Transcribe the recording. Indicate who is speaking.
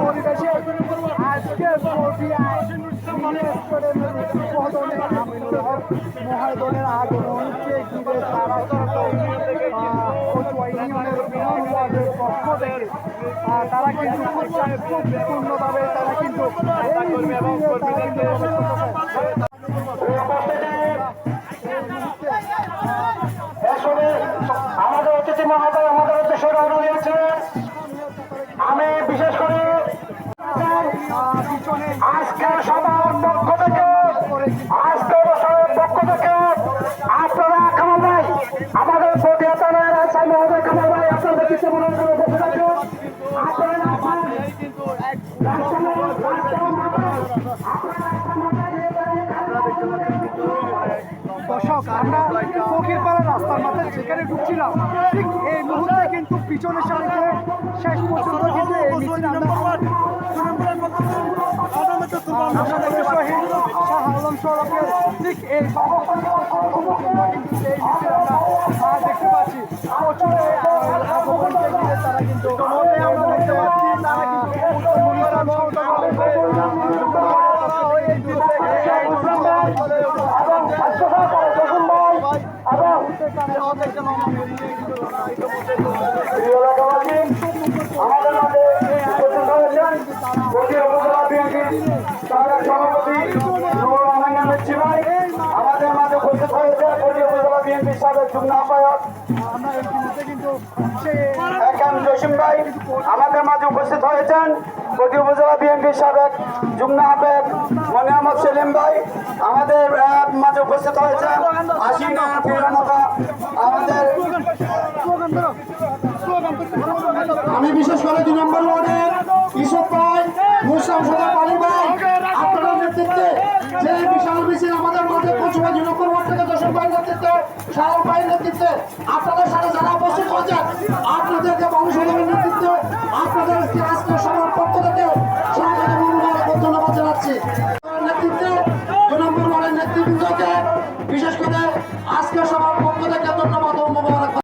Speaker 1: পরিবেশে আজকে মহাদনের আগমনকে ঘিরে তারা ইউনিয়নের ওয়ার্ডের পক্ষ থেকে তারা কিন্তু পূর্ণভাবে তারা কিন্তু
Speaker 2: আমাদের অতিথি মহোদয় আমাদের উদ্দেশ্যে রওনা দিয়েছে। আমি বিশেষ করে আজকের সবার পক্ষ থেকে আজকের পক্ষ থেকে আপনারা কামাল ভাই আমাদের পটিয়া থানার আসাম মহোদয় কামাল ভাই আপনাদের কিছু মনে করে বসে থাকুন।
Speaker 1: দর্শক, আমরা ফকিরপাড়া রাস্তার মাথায় যেখানে ঢুকছিলাম ঠিক এই মুহূর্তে কিন্তু পিছনের সারিতে শেষ পর্যন্ত কিন্তু এই মিছিল শাহ আলম সড়কের ঠিক এই আমরা দেখতে পাচ্ছি প্রচুর আগমনকে ঘিরে তারা কিন্তু
Speaker 2: আমাদের মাঝে উপস্থিত হয়েছে বিএনপির সাবেক যুগ্ম আহ্বায়ক জসিম ভাই। আমাদের মাঝে উপস্থিত হয়েছেন পটিয়া উপজেলা বিএনপির সাবেক যুগ্ম আহ্বায়ক মনিয়ামত সেলিম ভাই। আমাদের মাঝে উপস্থিত হয়েছেন আশিনা ফিরানতা। আমাদের আমি বিশেষ করে 2 নম্বর ওয়ার্ডের ইসুফ ভাই, মুসলাম সদর পানি ভাই, আপনাদের নেতৃত্বে যে বিশাল মিছিল আমাদের মাঝে পৌঁছবে 2 নম্বর ওয়ার্ড থেকে জসিম ভাইয়ের নেতৃত্বে, শাহরুখ ভাইয়ের নেতৃত্বে, আপনাদের সাথে যারা উপস্থিত হয়েছেন আপনাদেরকে মানুষের নেতৃত্বে আপনাদের আজকে সবার পক্ষ থেকে স্বাগত ধন্যবাদ জানাচ্ছি। নেতৃত্বে 2 নম্বর ওয়ার্ডের নেতৃবৃন্দকে বিশেষ করে আজকে সবার পক্ষ থেকে ধন্যবাদ।